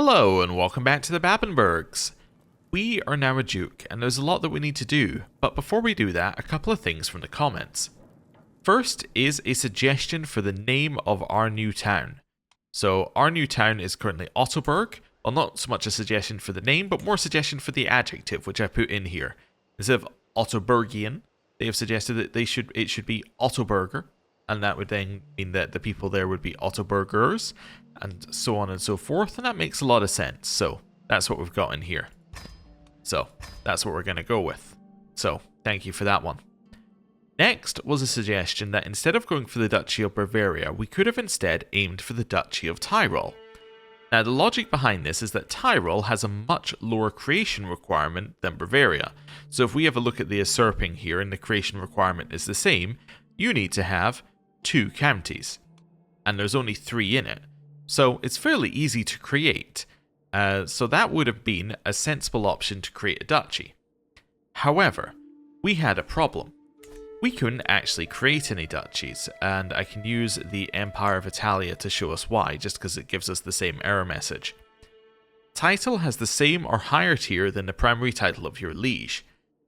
Hello and welcome back to the Babenbergs. We are now a duke and there's a lot that we need to do, but before we do that, a couple of things from the comments. First is a suggestion for the name of our new town. So our new town is currently Ottoberg. Well, not so much a suggestion for the name, but more a suggestion for the adjective, which I put in here. Instead of Ottobergian, they have suggested that it should be Ottoberger, and that would then mean that the people there would be Ottobergers, and so on and so forth, and that makes a lot of sense. So that's what we've got in here. So that's what we're going to go with. So thank you for that one. Next was a suggestion that instead of going for the Duchy of Bavaria, we could have instead aimed for the Duchy of Tyrol. Now the logic behind this is that Tyrol has a much lower creation requirement than Bavaria. So if we have a look at the usurping here and the creation requirement is the same, you need to have 2 counties. And there's only 3 in it. So it's fairly easy to create. So that would have been a sensible option to create a duchy. However, we had a problem. We couldn't actually create any duchies, and I can use the Empire of Italia to show us why, just because it gives us the same error message. Title has the same or higher tier than the primary title of your liege.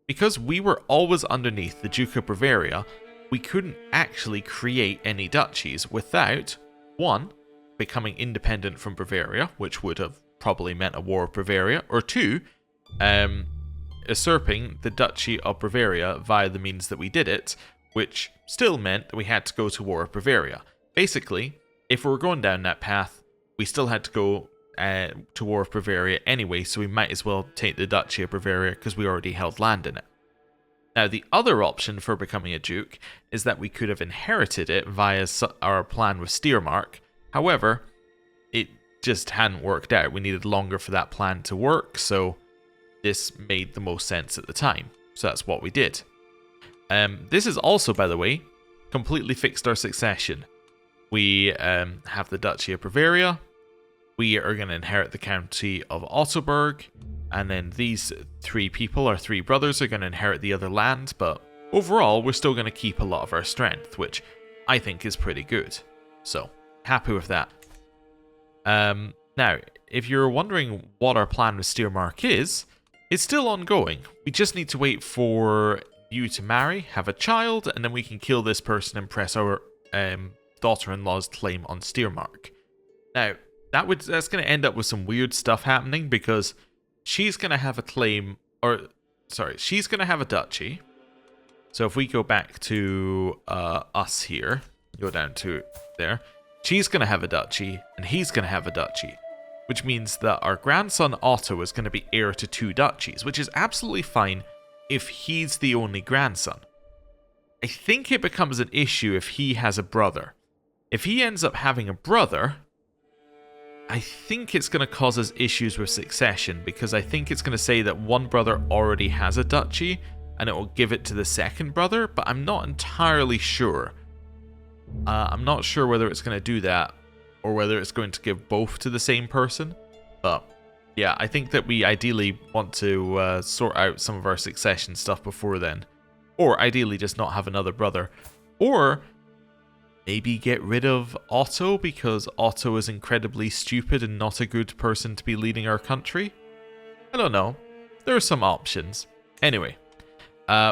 Because we were always underneath the Duke of Bavaria, we couldn't actually create any duchies without, 1, becoming independent from Bavaria, which would have probably meant a war of Bavaria, or 2, usurping the Duchy of Bavaria via the means that we did it, which still meant that we had to go to war of Bavaria. Basically, if we were going down that path, we still had to go to war of Bavaria anyway, so we might as well take the Duchy of Bavaria because we already held land in it. Now, the other option for becoming a duke is that we could have inherited it via our plan with Steiermark. However, it just hadn't worked out. We needed longer for that plan to work, so this made the most sense at the time. So that's what we did. This is also, by the way, completely fixed our succession. We have the Duchy of Bavaria. We are going to inherit the County of Ottoberg. And then these 3 people, our 3 brothers, are going to inherit the other land. But overall, we're still going to keep a lot of our strength, which I think is pretty good. So, happy with that. Now, if you're wondering what our plan with Steiermark is, it's still ongoing. We just need to wait for you to marry, have a child, and then we can kill this person and press our daughter-in-law's claim on Steiermark. Now, that's going to end up with some weird stuff happening because she's going to have a claim, she's going to have a duchy. So if we go back to us here, go down to there, she's going to have a duchy, and he's going to have a duchy. Which means that our grandson Otto is going to be heir to 2 duchies, which is absolutely fine if he's the only grandson. I think it becomes an issue if he has a brother. If he ends up having a brother, I think it's going to cause us issues with succession, because I think it's going to say that one brother already has a duchy, and it will give it to the second brother, but I'm not entirely sure. I'm not sure whether it's going to do that, or whether it's going to give both to the same person. But yeah, I think that we ideally want to sort out some of our succession stuff before then. Or ideally just not have another brother. Or maybe get rid of Otto because Otto is incredibly stupid and not a good person to be leading our country. I don't know. There are some options. Anyway,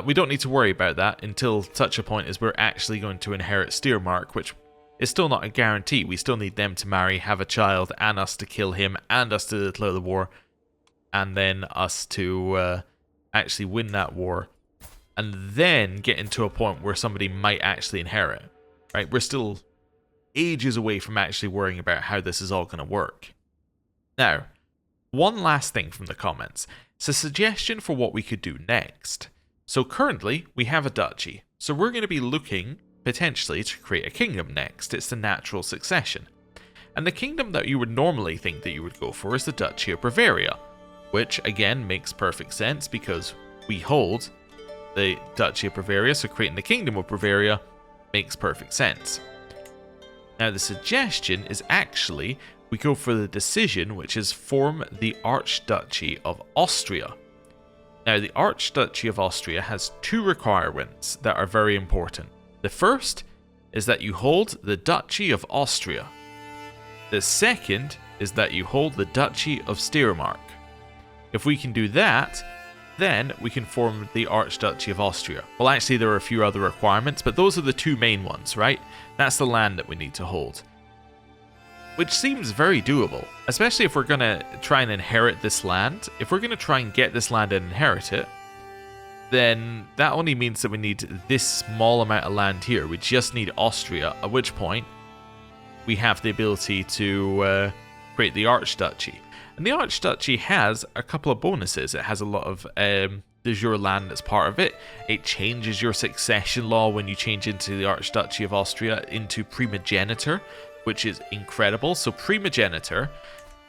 we don't need to worry about that until such a point as we're actually going to inherit Steiermark, which it's still not a guarantee. We still need them to marry, have a child, and us to kill him, and us to declare the war, and then us to actually win that war, and then get into a point where somebody might actually inherit. Right? We're still ages away from actually worrying about how this is all going to work. Now, one last thing from the comments. It's a suggestion for what we could do next. So currently, we have a duchy. So we're going to be looking potentially to create a kingdom next. It's the natural succession. And the kingdom that you would normally think that you would go for is the Duchy of Bavaria, which again makes perfect sense because we hold the Duchy of Bavaria, so creating the Kingdom of Bavaria makes perfect sense. Now the suggestion is actually we go for the decision, which is form the Archduchy of Austria. Now the Archduchy of Austria has 2 requirements that are very important. The first is that you hold the Duchy of Austria. The second is that you hold the Duchy of Steiermark. If we can do that, then we can form the Archduchy of Austria. Well, actually, there are a few other requirements, but those are the two main ones, right? That's the land that we need to hold. Which seems very doable, especially if we're going to try and inherit this land. If we're going to try and get this land and inherit it, then that only means that we need this small amount of land here. We just need Austria, at which point we have the ability to create the Archduchy. And the Archduchy has a couple of bonuses. It has a lot of de jure land as part of it. It changes your succession law when you change into the Archduchy of Austria into primogeniture, which is incredible. So primogeniture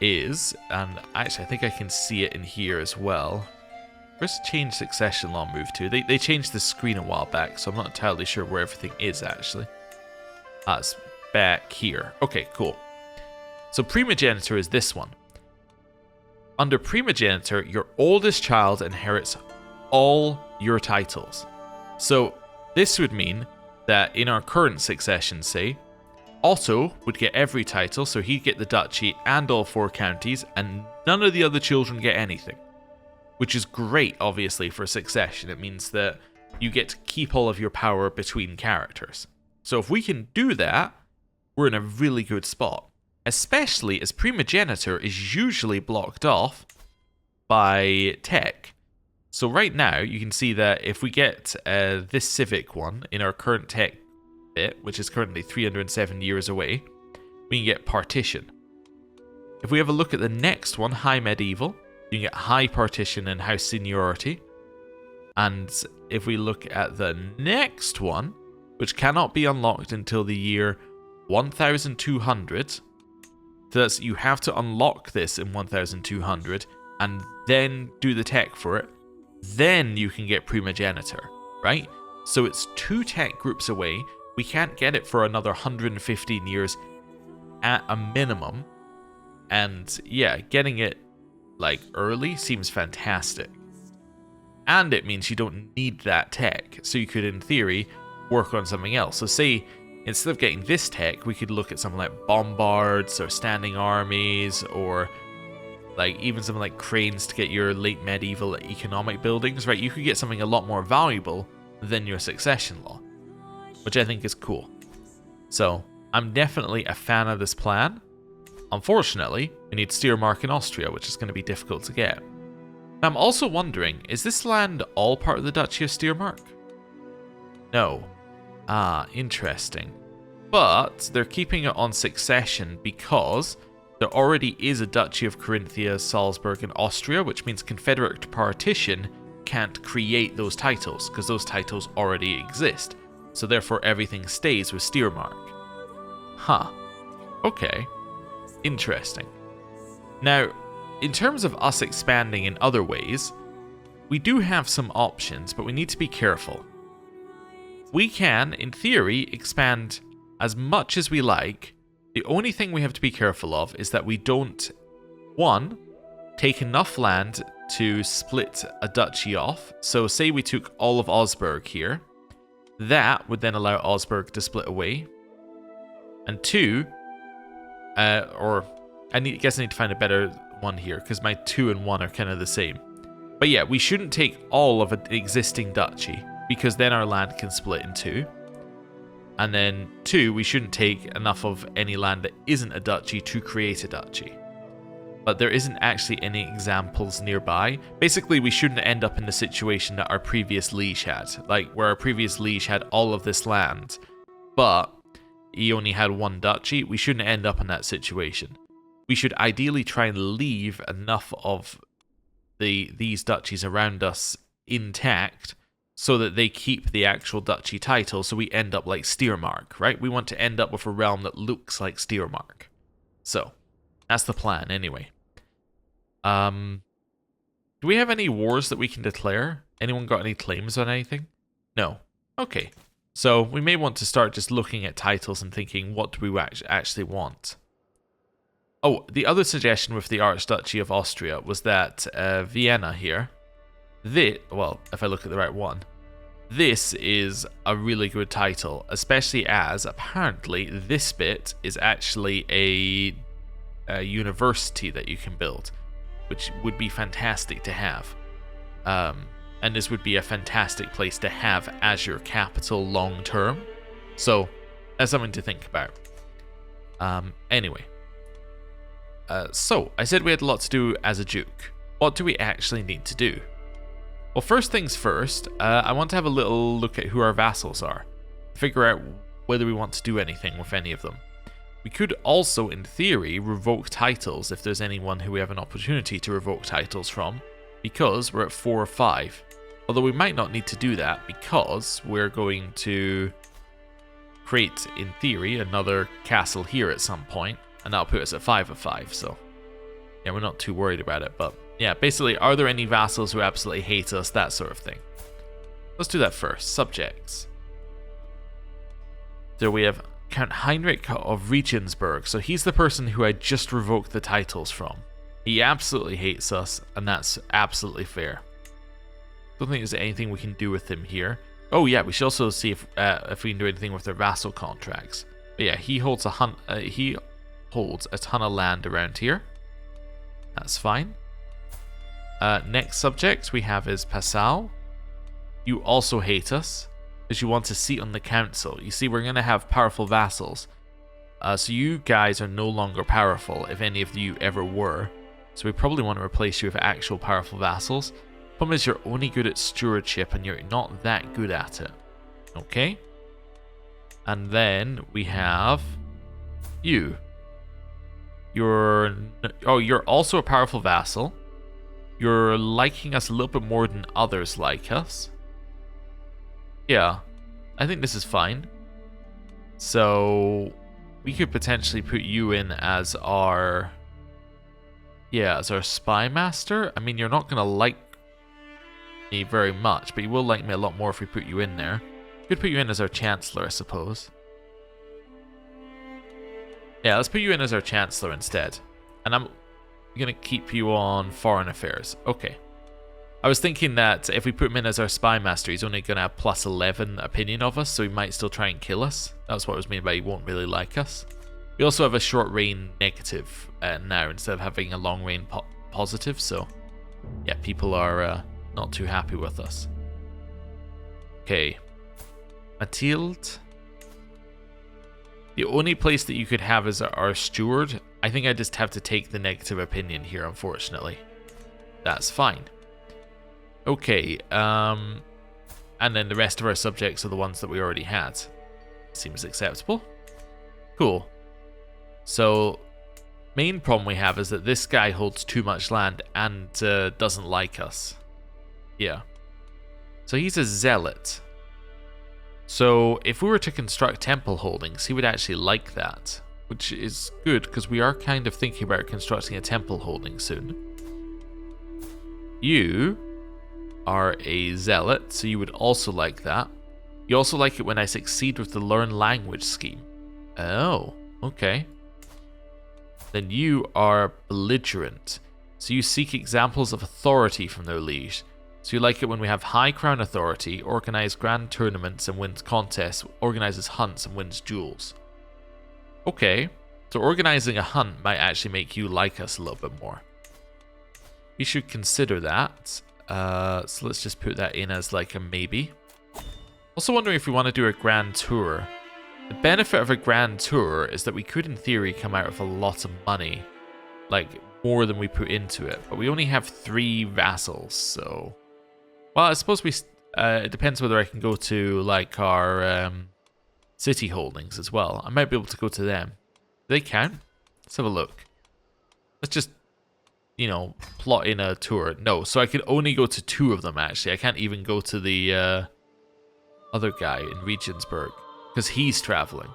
is, and actually I think I can see it in here as well. Where's change succession law move to? They changed the screen a while back, so I'm not entirely sure where everything is actually. It's back here. Okay, cool. So primogeniture is this one. Under primogeniture, your oldest child inherits all your titles. So this would mean that in our current succession, say, Otto would get every title, so he'd get the duchy and all 4 counties, and none of the other children get anything. Which is great, obviously, for succession. It means that you get to keep all of your power between characters. So if we can do that, we're in a really good spot. Especially as primogeniture is usually blocked off by tech. So right now, you can see that if we get this civic one in our current tech bit, which is currently 307 years away, we can get partition. If we have a look at the next one, high medieval, you can get high partition and house seniority. And if we look at the next one, which cannot be unlocked until the year 1200, so that's, you have to unlock this in 1200 and then do the tech for it. Then you can get primogeniture, right? So it's 2 tech groups away. We can't get it for another 115 years at a minimum. And yeah, getting it like early seems fantastic. And it means you don't need that tech. So you could, in theory, work on something else. So say, instead of getting this tech, we could look at something like bombards or standing armies, or like even something like cranes to get your late medieval economic buildings, right? You could get something a lot more valuable than your succession law, which I think is cool. So I'm definitely a fan of this plan. Unfortunately, we need Steiermark in Austria, which is going to be difficult to get. Now, I'm also wondering, is this land all part of the Duchy of Steiermark? No. Ah, interesting. But they're keeping it on succession because there already is a Duchy of Carinthia, Salzburg, and Austria, which means Confederate partition can't create those titles because those titles already exist. So therefore everything stays with Steiermark. Huh. Okay. Interesting. Now, in terms of us expanding in other ways, we do have some options, but we need to be careful. We can, in theory, expand as much as we like. The only thing we have to be careful of is that we don't, 1, take enough land to split a duchy off. So say we took all of Augsburg here. That would then allow Augsburg to split away. And 2, I guess I need to find a better one here, because my 2 and 1 are kind of the same. But yeah, we shouldn't take all of an existing duchy, because then our land can split in 2. And then 2, we shouldn't take enough of any land that isn't a duchy to create a duchy. But there isn't actually any examples nearby. Basically, we shouldn't end up in the situation that our previous liege had. Like, where our previous liege had all of this land, but he only had 1 duchy. We shouldn't end up in that situation. We should ideally try and leave enough of these duchies around us intact so that they keep the actual duchy title, so we end up like Steiermark, right? We want to end up with a realm that looks like Steiermark. So, that's the plan anyway. Do we have any wars that we can declare? Anyone got any claims on anything? No. Okay. So, we may want to start just looking at titles and thinking, what do we actually want? Oh, the other suggestion with the Archduchy of Austria was that Vienna here, well, if I look at the right one, this is a really good title, especially as apparently this bit is actually university that you can build, which would be fantastic to have. And this would be a fantastic place to have as your capital long term. So that's something to think about. Anyway. So I said we had a lot to do as a duke. What do we actually need to do? Well, first things first, I want to have a little look at who our vassals are. Figure out whether we want to do anything with any of them. We could also, in theory, revoke titles if there's anyone who we have an opportunity to revoke titles from, because we're at 4 or 5. Although we might not need to do that because we're going to create, in theory, another castle here at some point, and that'll put us at 5 of 5, so yeah, we're not too worried about it. But yeah, basically, are there any vassals who absolutely hate us, that sort of thing. Let's do that first. Subjects. So we have Count Heinrich of Regensburg, so he's the person who I just revoked the titles from. He absolutely hates us, and that's absolutely fair. Don't think there's anything we can do with him here. Oh yeah, we should also see if we can do anything with their vassal contracts. But yeah, he holds a ton of land around here. That's fine. Next subject we have is Passau. You also hate us, because you want a seat on the council. You see, we're going to have powerful vassals. So you guys are no longer powerful, if any of you ever were. So we probably want to replace you with actual powerful vassals. Problem is, you're only good at stewardship, and you're not that good at it. Okay? And then we have you. You're also a powerful vassal. You're liking us a little bit more than others like us. Yeah, I think this is fine. So we could potentially put you in as our spy master. I mean, you're not gonna like me very much, but you will like me a lot more if we put you in there. Could put you in as our chancellor, I suppose. Yeah, let's put you in as our chancellor instead. And I'm gonna keep you on foreign affairs. Okay. I was thinking that if we put him in as our spy master, he's only gonna have plus 11 opinion of us, so he might still try and kill us. That's what I was meaning by he won't really like us. We also have a short reign negative now instead of having a long reign positive, so yeah, people are not too happy with us. Okay. Mathilde. The only place that you could have as our steward, I think I just have to take the negative opinion here, unfortunately. That's fine. Okay, and then the rest of our subjects are the ones that we already had. Seems acceptable. Cool. So, main problem we have is that this guy holds too much land and doesn't like us. Yeah. So he's a zealot. So if we were to construct temple holdings, he would actually like that, which is good because we are kind of thinking about constructing a temple holding soon. You are a zealot, so you would also like that. You also like it when I succeed with the learn language scheme. Oh, okay. Then you are belligerent, so you seek examples of authority from their liege. So you like it when we have high crown authority, organize grand tournaments and wins contests, organizes hunts and wins duels. Okay, so organizing a hunt might actually make you like us a little bit more. We should consider that. So let's just put that in as like a maybe. Also wondering if we want to do a grand tour. The benefit of a grand tour is that we could in theory come out with a lot of money. Like more than we put into it. But we only have 3 vassals, so... Well, I suppose it depends whether I can go to like our city holdings as well. I might be able to go to them. Do they count? Let's have a look. Let's just, plot in a tour. No, so I can only go to 2 of them actually. I can't even go to the other guy in Regensburg because he's traveling.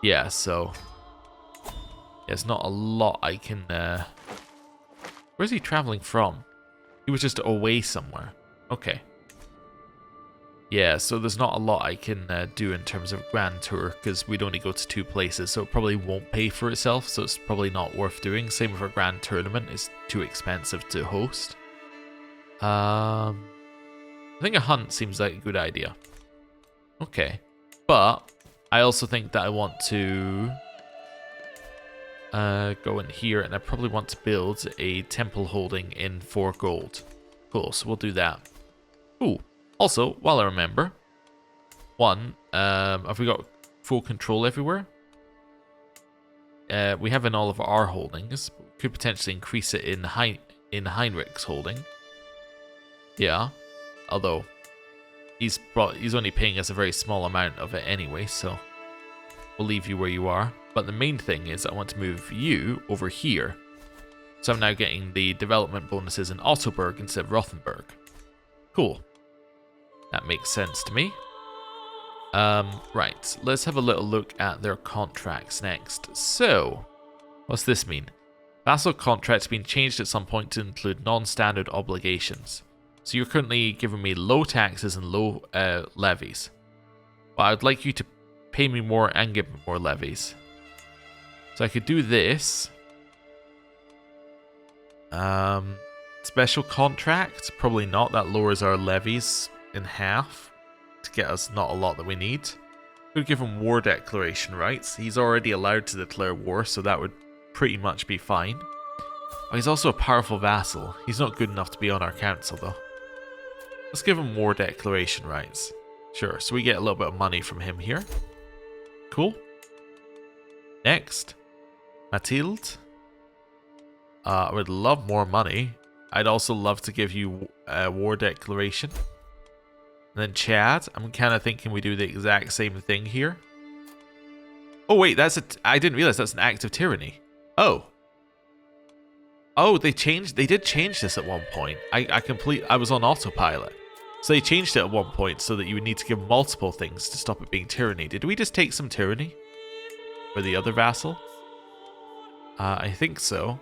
Yeah, so there's not a lot I can... Where's he traveling from? He was just away somewhere. Okay. Yeah, so there's not a lot I can do in terms of grand tour because we'd only go to 2 places, so it probably won't pay for itself, so it's probably not worth doing. Same with our grand tournament, it's too expensive to host. I think a hunt seems like a good idea. Okay. But I also think that I want to go in here, and I probably want to build a temple holding in 4 gold. Cool, so we'll do that. Ooh, also, while I remember, have we got full control everywhere? We have in all of our holdings, but we could potentially increase it in Heinrich's holding. Yeah, although he's only paying us a very small amount of it anyway, so we'll leave you where you are. But the main thing is I want to move you over here. So I'm now getting the development bonuses in Ottoberg instead of Rothenburg. Cool. That makes sense to me. Right, let's have a little look at their contracts next. So, what's this mean? Vassal contracts being changed at some point to include non-standard obligations. So you're currently giving me low taxes and low levies. But I'd like you to pay me more and give me more levies. So I could do this. Special contract? Probably not. That lowers our levies in half to get us not a lot that we need. Could give him war declaration rights. He's already allowed to declare war, so that would pretty much be fine. Oh, he's also a powerful vassal. He's not good enough to be on our council, though. Let's give him war declaration rights. Sure, so we get a little bit of money from him here. Cool. Next, Mathilde. I would love more money. I'd also love to give you a war declaration. And then Chad, I'm kind of thinking we do the exact same thing here. Oh wait, I didn't realize that's an act of tyranny. Oh. Oh, they did change this at one point. I was on autopilot. So they changed it at one point so that you would need to give multiple things to stop it being tyranny. Did we just take some tyranny? For the other vassal? I think so.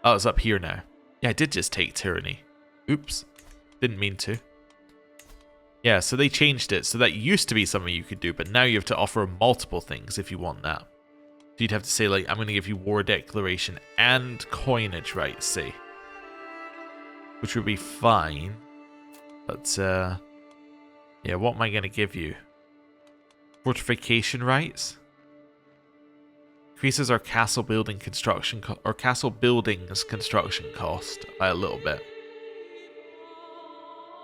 Oh, it's up here now. Yeah, I did just take tyranny. Oops. Didn't mean to. Yeah, so they changed it. So that used to be something you could do, but now you have to offer multiple things if you want that. So you'd have to say, like, I'm going to give you war declaration and coinage rights, say. Which would be fine. But, yeah, what am I going to give you? Fortification rights? Increases our castle building construction or castle buildings construction cost by a little bit.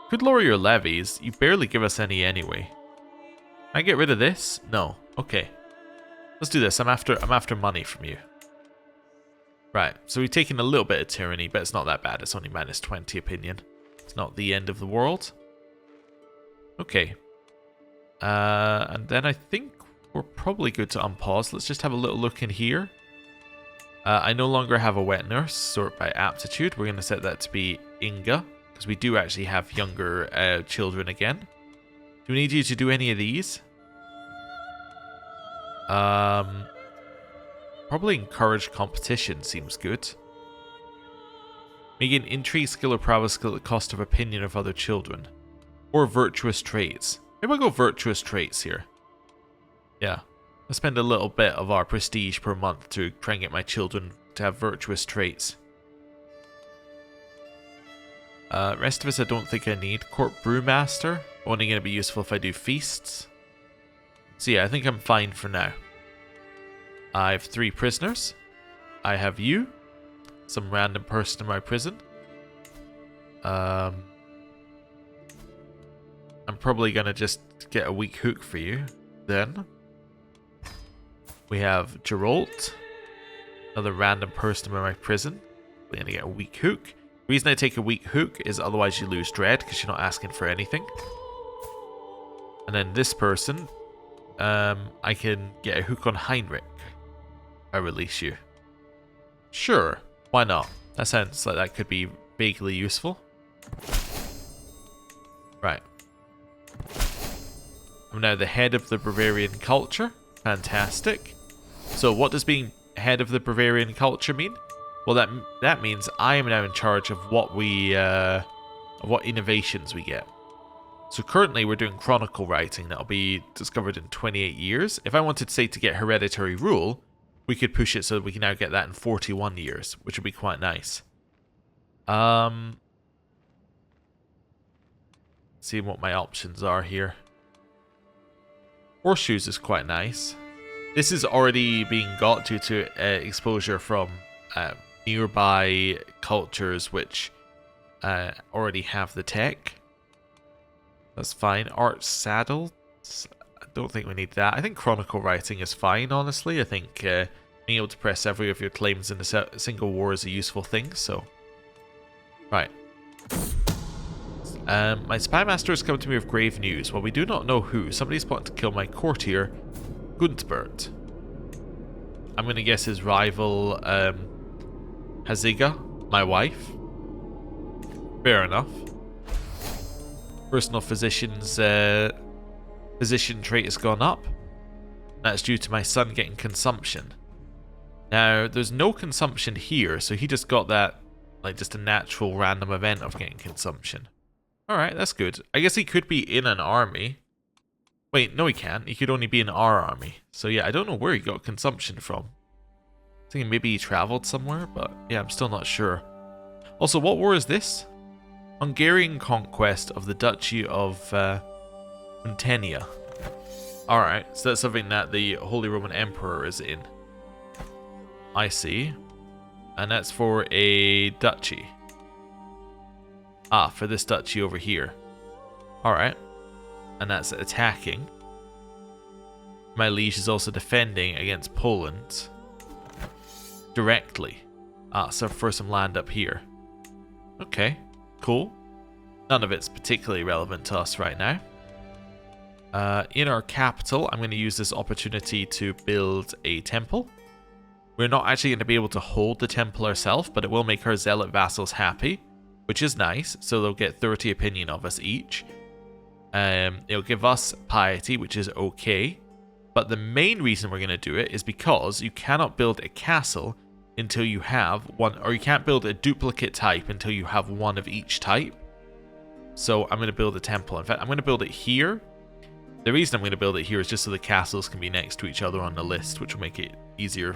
Could lower your levies. You barely give us any anyway. Can I get rid of this? No. Okay. Let's do this. I'm after money from you. Right. So we've taken a little bit of tyranny, but it's not that bad. It's only minus 20 opinion. It's not the end of the world. Okay. And then I think we're probably good to unpause. Let's just have a little look in here. I no longer have a wet nurse. Sort by aptitude. We're going to set that to be Inga. Because we do actually have younger children again. Do we need you to do any of these? Probably encourage competition seems good. Make an intrigue, skill, or prowess skill at the cost of opinion of other children. Or virtuous traits. Maybe I'll go virtuous traits here. Yeah. I'll spend a little bit of our prestige per month to try and get my children to have virtuous traits. Rest of us I don't think I need. Court Brewmaster. Only going to be useful if I do feasts. So yeah, I think I'm fine for now. I have 3 prisoners. I have you. Some random person in my prison. I'm probably going to just get a weak hook for you. Then. We have Geralt. Another random person in my prison. We're going to get a weak hook. The reason I take a weak hook is otherwise you lose dread because you're not asking for anything. And then this person, I can get a hook on Heinrich. I release you. Sure, why not? That sounds like that could be vaguely useful. Right. I'm now the head of the Bavarian culture. Fantastic. So what does being head of the Bavarian culture mean? Well, that means I am now in charge of what what innovations we get. So currently we're doing chronicle writing that'll be discovered in 28 years. If I wanted to say to get hereditary rule, we could push it so that we can now get that in 41 years, which would be quite nice. Seeing what my options are here. Horseshoes is quite nice. This is already being got due to exposure from nearby cultures which already have the tech. That's fine. Art saddles. I don't think we need that. I think chronicle writing is fine, honestly. I think being able to press every of your claims in a single war is a useful thing, so... Right. My spy master has come to me with grave news. While we do not know who, somebody's plotting to kill my courtier, Guntbert. I'm going to guess his rival, Haziga, my wife. Fair enough. Personal physician's physician trait has gone up. That's due to my son getting consumption. Now, there's no consumption here, so he just got that, like, just a natural random event of getting consumption. Alright, that's good. I guess he could be in an army. Wait, no he can't. He could only be in our army. So yeah, I don't know where he got consumption from. I think maybe he traveled somewhere, but yeah, I'm still not sure. Also, what war is this? Hungarian conquest of the Duchy of Untenia. Alright, so that's something that the Holy Roman Emperor is in. I see. And that's for a duchy. Ah, for this duchy over here. Alright. And that's attacking. My liege is also defending against Poland. Directly. Ah, so for some land up here. Okay, cool. None of it's particularly relevant to us right now. In our capital, I'm going to use this opportunity to build a temple. We're not actually going to be able to hold the temple ourselves, but it will make our zealot vassals happy, which is nice. So they'll get 30 opinion of us each. It'll give us piety, which is okay. But the main reason we're going to do it is because you cannot build a castle until you have one, or you can't build a duplicate type until you have one of each type. So I'm going to build a temple. In fact, I'm going to build it here. The reason I'm going to build it here is just so the castles can be next to each other on the list, which will make it easier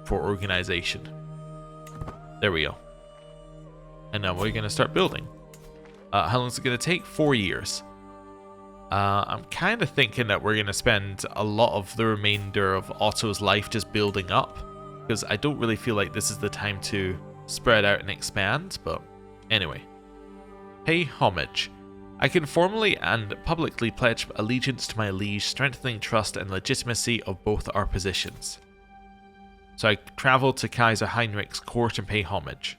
for organization. There we go. And now we're going to start building. How long is it going to take? 4 years. I'm kind of thinking that we're going to spend a lot of the remainder of Otto's life just building up, because I don't really feel like this is the time to spread out and expand, but anyway. Pay homage. I can formally and publicly pledge allegiance to my liege, strengthening trust and legitimacy of both our positions. So I travel to Kaiser Heinrich's court and pay homage.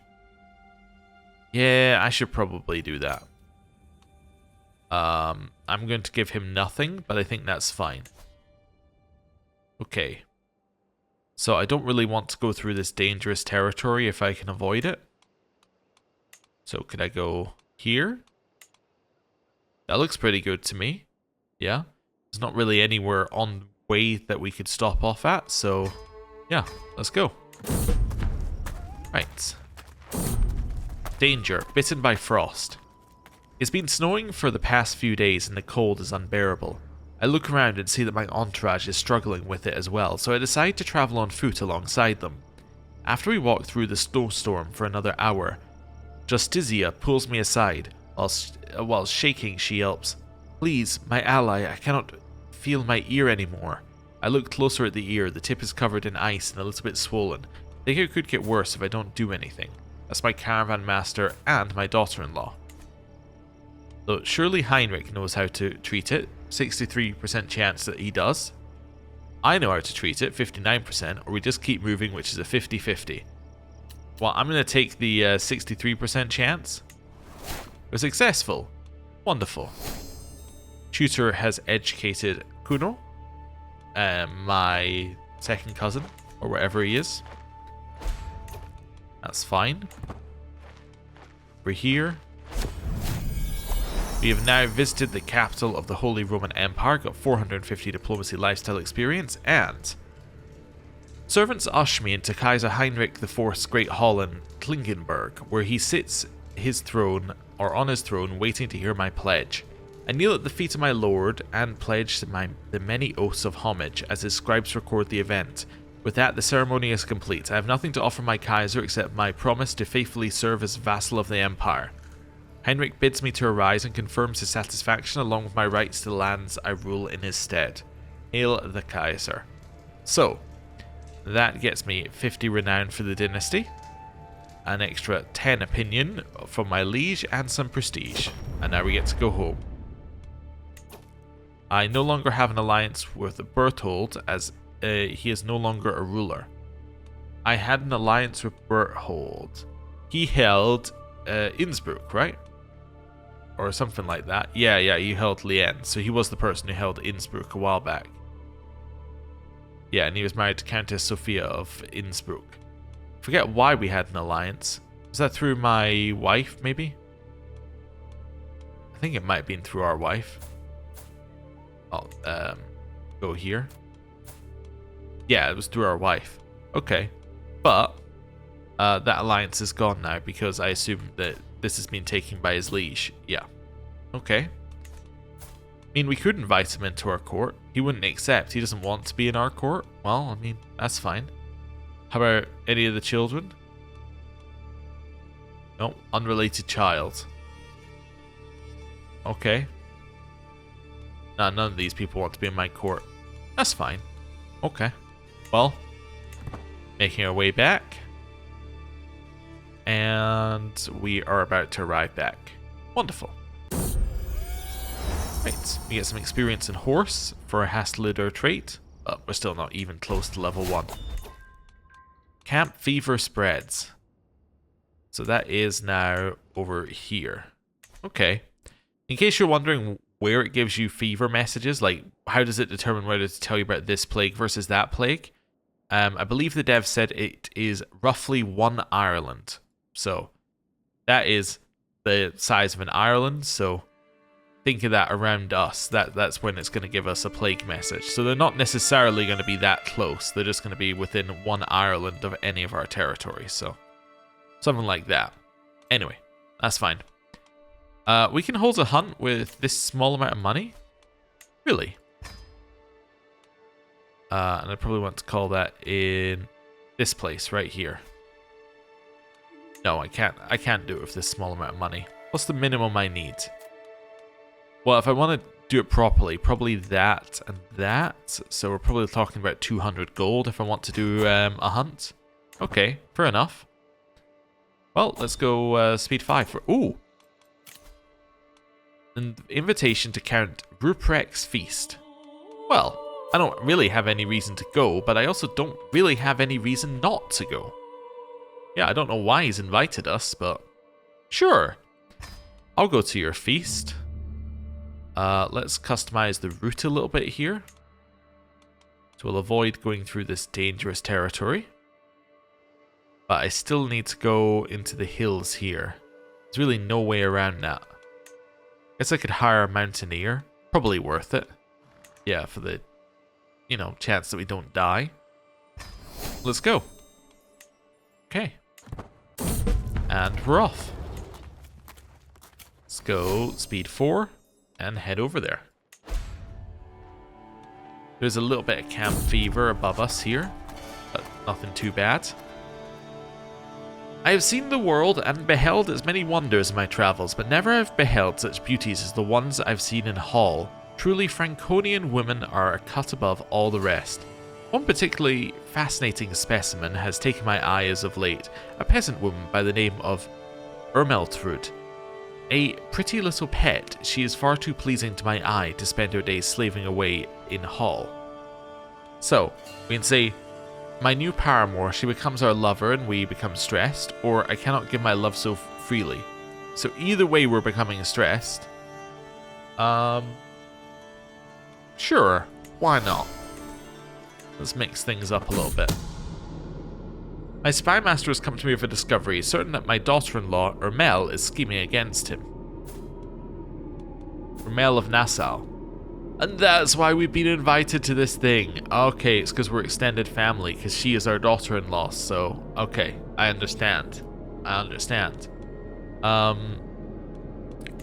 Yeah, I should probably do that. I'm going to give him nothing, but I think that's fine. Okay. So I don't really want to go through this dangerous territory if I can avoid it. So could I go here? That looks pretty good to me. Yeah. There's not really anywhere on the way that we could stop off at, so yeah, let's go. Right. Danger. Bitten by frost. It's been snowing for the past few days and the cold is unbearable. I look around and see that my entourage is struggling with it as well, so I decide to travel on foot alongside them. After we walk through the snowstorm for another hour, Justizia pulls me aside. While shaking, she yelps, "Please, my ally, I cannot feel my ear anymore." I look closer at the ear. The tip is covered in ice and a little bit swollen. I think it could get worse if I don't do anything. That's my caravan master and my daughter-in-law. So surely Heinrich knows how to treat it. 63% chance that he does. I know how to treat it, 59%, or we just keep moving, which is a 50-50. Well, I'm going to take the 63% chance. We're successful. Wonderful. Tutor has educated Kuno, my second cousin, or wherever he is. That's fine. We're here. We have now visited the capital of the Holy Roman Empire, got 450 diplomacy lifestyle experience, and servants usher me into Kaiser Heinrich IV's Great Hall in Klingenberg, where he sits his throne, or on his throne, waiting to hear my pledge. I kneel at the feet of my lord and pledge the many oaths of homage as his scribes record the event. With that, the ceremony is complete. I have nothing to offer my Kaiser except my promise to faithfully serve as vassal of the Empire. Heinrich bids me to arise and confirms his satisfaction along with my rights to the lands I rule in his stead. Hail the Kaiser. So, that gets me 50 renown for the dynasty, an extra 10 opinion from my liege, and some prestige. And now we get to go home. I no longer have an alliance with Berthold, as he is no longer a ruler. I had an alliance with Berthold. He held Innsbruck, right? Or something like that. Yeah, he held Lien. So he was the person who held Innsbruck a while back. Yeah, and he was married to Countess Sophia of Innsbruck. Forget why we had an alliance. Was that through my wife, maybe? I think it might have been through our wife. I'll go here. Yeah, it was through our wife. Okay. But that alliance is gone now because I assume that this has been taken by his liege. Yeah. Okay. I mean, we could invite him into our court. He wouldn't accept. He doesn't want to be in our court. Well, I mean, that's fine. How about any of the children? No, unrelated child. Okay. Nah, none of these people want to be in my court. That's fine. Okay. Well, making our way back. And we are about to arrive back. Wonderful. Right, we get some experience in horse for a Hastlider trait. But we're still not even close to level 1. Camp fever spreads. So that is now over here. Okay. In case you're wondering where it gives you fever messages, like how does it determine whether to tell you about this plague versus that plague? I believe the dev said it is roughly 1 Ireland. So that is the size of an Ireland. So think of that around us. That's when it's going to give us a plague message. So they're not necessarily going to be that close. They're just going to be within 1 Ireland of any of our territories. So something like that. Anyway, that's fine. We can hold a hunt with this small amount of money? Really? And I probably want to call that in this place right here. No, I can't do it with this small amount of money. What's the minimum I need? Well, if I want to do it properly, probably that and that. So we're probably talking about 200 gold if I want to do a hunt. Okay, fair enough. Well, let's go speed 5 for... Ooh! An invitation to Count Ruprecht's feast. Well, I don't really have any reason to go, but I also don't really have any reason not to go. Yeah, I don't know why he's invited us, but sure. I'll go to your feast. Let's customize the route a little bit here. So we'll avoid going through this dangerous territory. But I still need to go into the hills here. There's really no way around that. Guess I could hire a mountaineer. Probably worth it. Yeah, for the, chance that we don't die. Let's go. Okay. And we're off. Let's go speed 4 and head over there. There's a little bit of camp fever above us here, but nothing too bad. I have seen the world and beheld as many wonders in my travels, but never have beheld such beauties as the ones I've seen in Hall. Truly, Franconian women are a cut above all the rest. One particularly fascinating specimen has taken my eye as of late, a peasant woman by the name of Ermeltrud. A pretty little pet, she is far too pleasing to my eye to spend her days slaving away in Hall. So, we can say, my new paramour, she becomes our lover and we become stressed, or I cannot give my love so freely. So either way we're becoming stressed. Sure, why not? Let's mix things up a little bit. My spy master has come to me with a discovery, certain that my daughter-in-law, Ermel, is scheming against him. Ermel of Nassau. And that's why we've been invited to this thing. Okay, it's because we're extended family, because she is our daughter-in-law, so... Okay, I understand.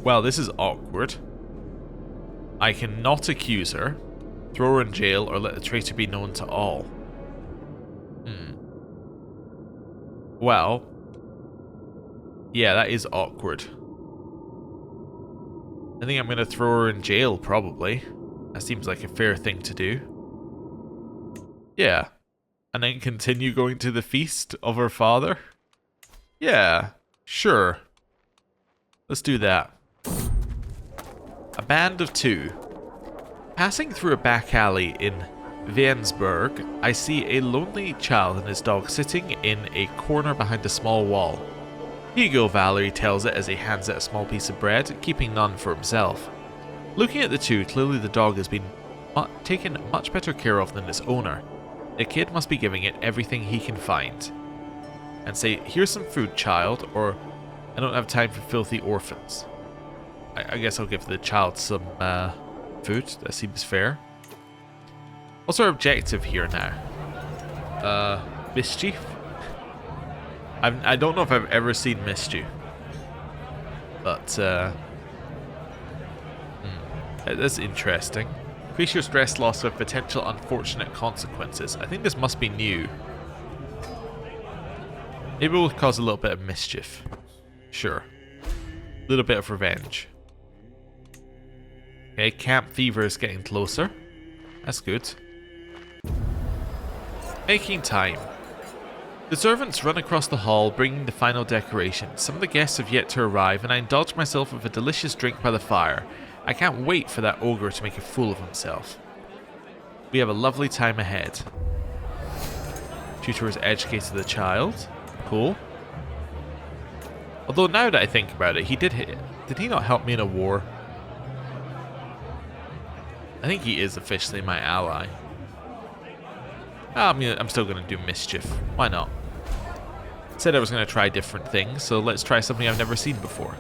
Well, this is awkward. I cannot accuse her, throw her in jail, or let the traitor be known to all. Well, yeah, that is awkward. I think I'm going to throw her in jail, probably. That seems like a fair thing to do. Yeah. And then continue going to the feast of her father? Yeah, sure. Let's do that. A band of 2. Passing through a back alley in Babenberg, I see a lonely child and his dog sitting in a corner behind a small wall. Here you go, Valerie tells it as he hands it a small piece of bread, keeping none for himself. Looking at the two, clearly the dog has been taken much better care of than its owner. The kid must be giving it everything he can find. And say, here's some food, child, or I don't have time for filthy orphans. I guess I'll give the child some food. That seems fair. What's our objective here now? Mischief? I don't know if I've ever seen mischief. But, that's interesting. Increase your stress loss with potential unfortunate consequences. I think this must be new. Maybe we'll cause a little bit of mischief. Sure. A little bit of revenge. Okay, camp fever is getting closer. That's good. Making time. The servants run across the hall, bringing the final decorations. Some of the guests have yet to arrive, and I indulge myself with a delicious drink by the fire. I can't wait for that ogre to make a fool of himself. We have a lovely time ahead. Tutor has educated the child. Cool. Although now that I think about it, did he not help me in a war? I think he is officially my ally. I'm still going to do mischief. Why not? Said I was going to try different things, so let's try something I've never seen before.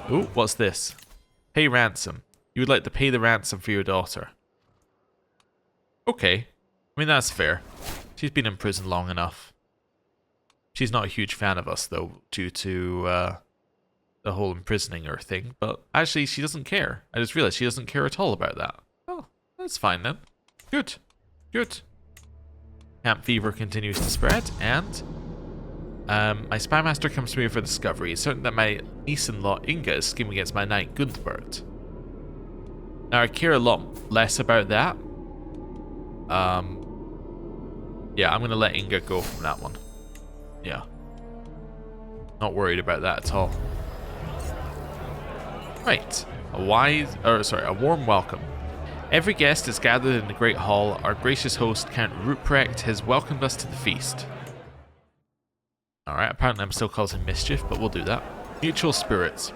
Ooh, what's this? Pay ransom. You would like to pay the ransom for your daughter. Okay. I mean, that's fair. She's been in prison long enough. She's not a huge fan of us, though, due to the whole imprisoning her thing. But actually, she doesn't care. I just realized she doesn't care at all about that. Oh, that's fine then. Good. Good. Camp fever continues to spread, and my spy master comes to me for discovery. It's certain that my niece-in-law Inga is scheming against my knight Guntbert. Now, I care a lot less about that. Yeah, I'm going to let Inga go from that one. Yeah. Not worried about that at all. Right. A warm welcome. Every guest is gathered in the great hall. Our gracious host, Count Ruprecht, has welcomed us to the feast. Alright, apparently I'm still causing mischief, but we'll do that. Mutual spirits.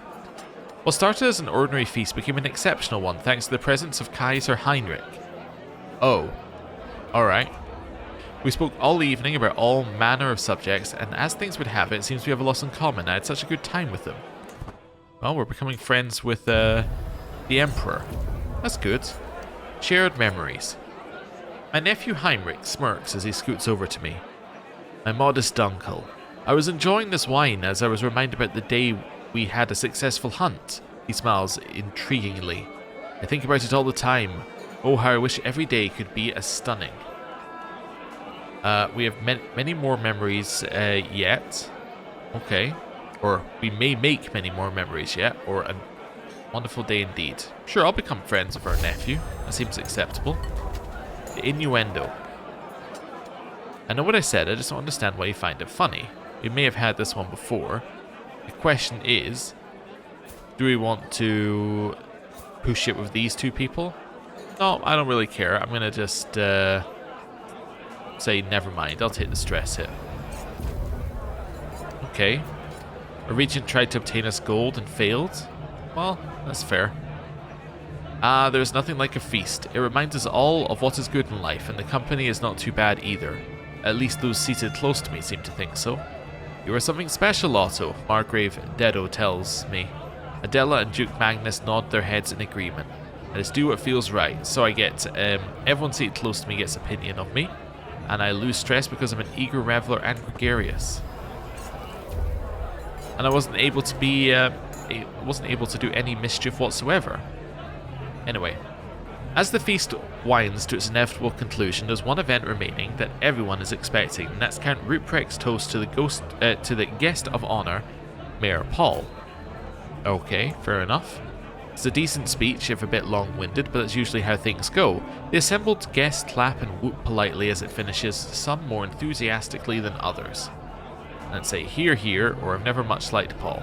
What started as an ordinary feast became an exceptional one thanks to the presence of Kaiser Heinrich. Oh. Alright. We spoke all evening about all manner of subjects, and as things would have it, it seems we have a lot in common. I had such a good time with them. Well, we're becoming friends with the Emperor. That's good. Shared memories. My nephew Heinrich smirks as he scoots over to me. My modest uncle. I was enjoying this wine as I was reminded about the day we had a successful hunt. He smiles intriguingly. I think about it all the time. Oh, how I wish every day could be as stunning. We have many more memories yet. Okay. Or we may make many more memories yet. Or a wonderful day indeed. Sure, I'll become friends with our nephew. That seems acceptable. The innuendo. I know what I said, I just don't understand why you find it funny. We may have had this one before. The question is, do we want to push it with these two people? No, I don't really care. I'm going to just say never mind. I'll take the stress hit. Okay. A regent tried to obtain us gold and failed. Well, that's fair. There's nothing like a feast. It reminds us all of what is good in life, and the company is not too bad either. At least those seated close to me seem to think so. You are something special, Otto, Margrave Dedo tells me. Adela and Duke Magnus nod their heads in agreement. I just do what feels right, so I get everyone seated close to me gets opinion of me, and I lose stress because I'm an eager reveler and gregarious. And I wasn't able to do any mischief whatsoever. Anyway, as the feast winds to its inevitable conclusion, there's one event remaining that everyone is expecting, and that's Count Ruprecht's toast to the guest of honor, Mayor Paul. Okay, fair enough. It's a decent speech, if a bit long-winded, but that's usually how things go. The assembled guests clap and whoop politely as it finishes, some more enthusiastically than others. And say, hear, hear, or I've never much liked Paul.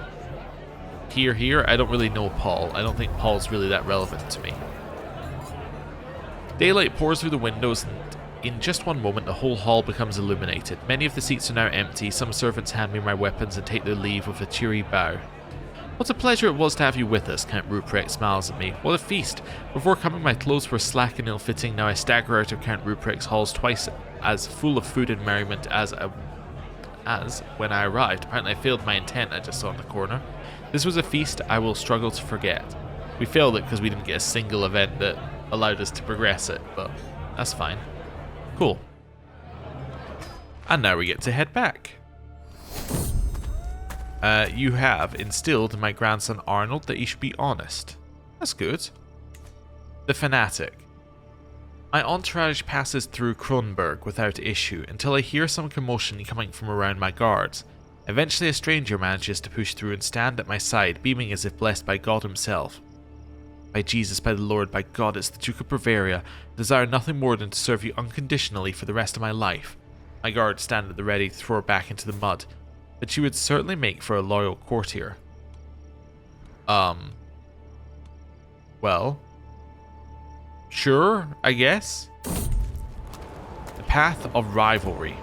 Hear, hear, I don't really know Paul. I don't think Paul's really that relevant to me. Daylight pours through the windows, and in just one moment the whole hall becomes illuminated. Many of the seats are now empty. Some servants hand me my weapons and take their leave with a cheery bow. What a pleasure it was to have you with us, Count Ruprecht smiles at me. What a feast! Before coming my clothes were slack and ill-fitting, now I stagger out of Count Ruprecht's halls twice as full of food and merriment as when I arrived. Apparently I failed my intent I just saw in the corner. This was a feast I will struggle to forget. We failed it because we didn't get a single event that allowed us to progress it, but that's fine. Cool. And now we get to head back. You have instilled in my grandson Arnold that he should be honest. That's good. The Fanatic. My entourage passes through Kronberg without issue until I hear some commotion coming from around my guards. Eventually a stranger manages to push through and stand at my side, beaming as if blessed by God himself. By Jesus, by the Lord, by God, it's the Duke of Bavaria. I desire nothing more than to serve you unconditionally for the rest of my life. My guards stand at the ready to throw her back into the mud, but she would certainly make for a loyal courtier. Well, sure, I guess. The Path of Rivalry.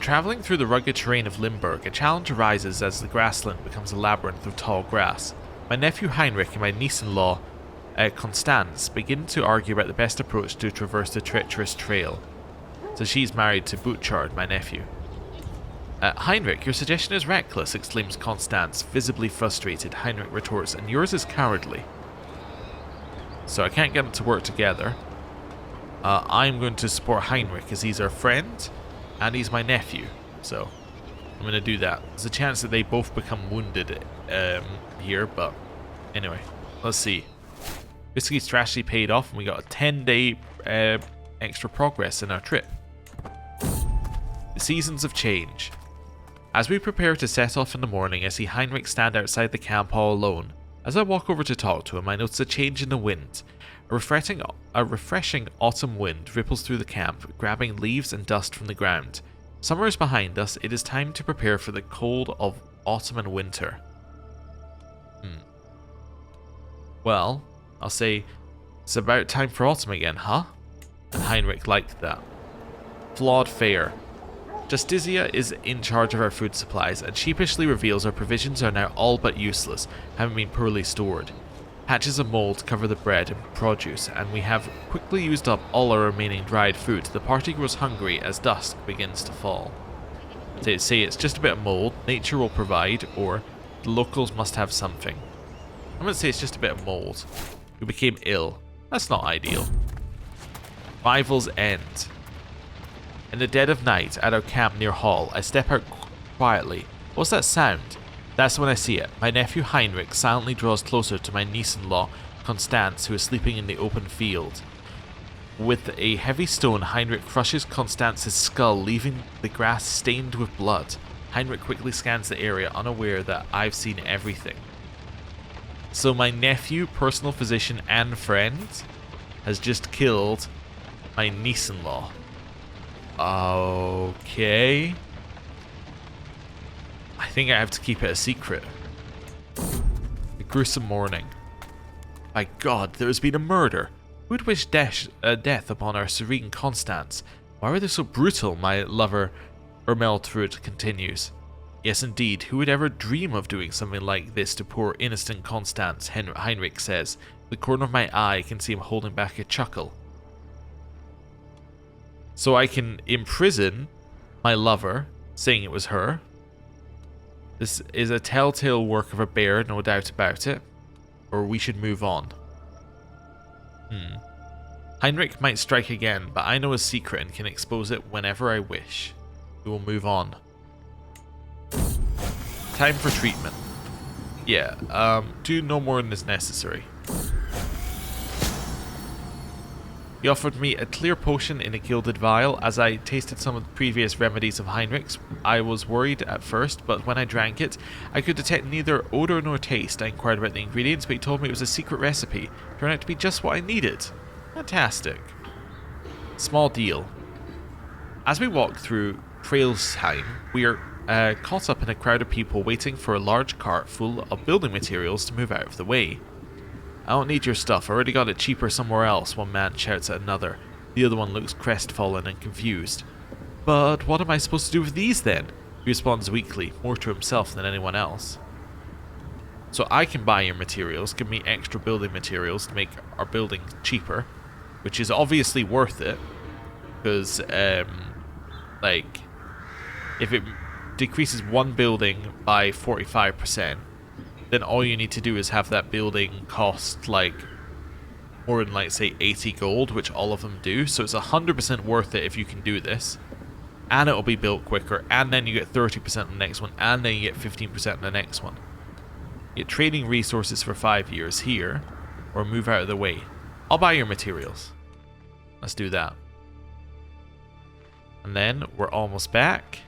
Travelling through the rugged terrain of Limburg, a challenge arises as the grassland becomes a labyrinth of tall grass. My nephew Heinrich and my niece-in-law, Constance, begin to argue about the best approach to traverse the treacherous trail. So she's married to Butchard, my nephew. Heinrich, your suggestion is reckless, exclaims Constance, visibly frustrated. Heinrich retorts, and yours is cowardly. So I can't get them to work together. I'm going to support Heinrich as he's our friend, and he's my nephew. So I'm going to do that. There's a chance that they both become wounded here, but anyway, let's see. Basically, strategy paid off, and we got a 10-day extra progress in our trip. The Seasons of Change. As we prepare to set off in the morning, I see Heinrich stand outside the camp all alone. As I walk over to talk to him, I notice a change in the wind. A refreshing autumn wind ripples through the camp, grabbing leaves and dust from the ground. Summer is behind us. It is time to prepare for the cold of autumn and winter. Well, I'll say, it's about time for autumn again, huh? And Heinrich liked that. Flawed fare. Justicia is in charge of our food supplies and sheepishly reveals our provisions are now all but useless, having been poorly stored. Patches of mold cover the bread and produce, and we have quickly used up all our remaining dried food. The party grows hungry as dusk begins to fall. They say it's just a bit of mold, nature will provide, or the locals must have something. I'm going to say it's just a bit of mold. We became ill. That's not ideal. Rival's End. In the dead of night, at our camp near Hall, I step out quietly. What's that sound? That's when I see it. My nephew Heinrich silently draws closer to my niece-in-law, Constance, who is sleeping in the open field. With a heavy stone, Heinrich crushes Constance's skull, leaving the grass stained with blood. Heinrich quickly scans the area, unaware that I've seen everything. So my nephew, personal physician and friend, has just killed my niece-in-law. Okay. I think I have to keep it a secret. A gruesome morning. By God, there has been a murder. Who would wish death upon our serene Constance? Why were they so brutal? My lover Ermeltrud continues. Yes, indeed. Who would ever dream of doing something like this to poor innocent Constance? Heinrich says. The corner of my eye, I can see him holding back a chuckle. So I can imprison my lover, saying it was her. This is a telltale work of a bear, no doubt about it. Or we should move on. Heinrich might strike again, but I know his secret and can expose it whenever I wish. We will move on. Time for treatment. Yeah, do no more than is necessary. He offered me a clear potion in a gilded vial. As I tasted some of the previous remedies of Heinrich's, I was worried at first, but when I drank it, I could detect neither odor nor taste. I inquired about the ingredients, but he told me it was a secret recipe. It turned out to be just what I needed. Fantastic. Small deal. As we walk through Trailsheim, we are caught up in a crowd of people waiting for a large cart full of building materials to move out of the way. I don't need your stuff, I already got it cheaper somewhere else, one man shouts at another. The other one looks crestfallen and confused. But what am I supposed to do with these then? He responds weakly, more to himself than anyone else. So I can buy your materials, give me extra building materials to make our building cheaper, which is obviously worth it, because, like, if it decreases one building by 45%, then all you need to do is have that building cost like more than like say 80 gold, which all of them do. So it's 100% worth it if you can do this, and it'll be built quicker, and then you get 30% on the next one, and then you get 15% on the next one. You get trading resources for 5 years here, or move out of the way. I'll buy your materials. Let's do that. And then we're almost back,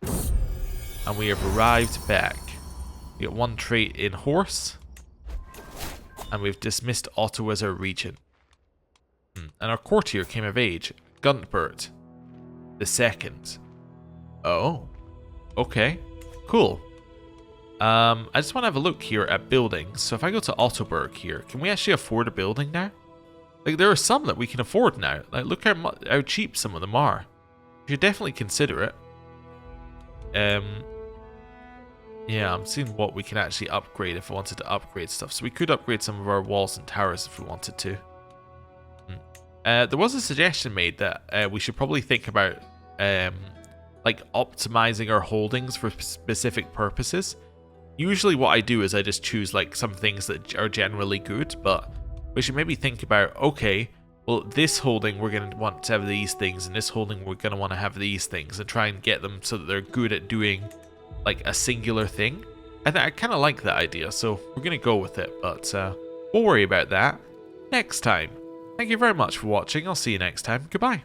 and we have arrived back. We get one trait in horse, and we've dismissed Otto as our regent. And our courtier came of age, Guntbert the second. Oh, okay, cool. I just want to have a look here at buildings. So if I go to Ottoberg here, can we actually afford a building now? Like, there are some that we can afford now. Like, look how cheap some of them are. You should definitely consider it. Yeah, I'm seeing what we can actually upgrade if I wanted to upgrade stuff. So we could upgrade some of our walls and towers if we wanted to. There was a suggestion made that we should probably think about like optimizing our holdings for specific purposes. Usually what I do is I just choose like some things that are generally good, but we should maybe think about, okay, well, this holding we're going to want to have these things, and this holding we're going to want to have these things, and try and get them so that they're good at doing like a singular thing. I kind of like that idea, so we're going to go with it, but we'll worry about that next time. Thank you very much for watching. I'll see you next time. Goodbye.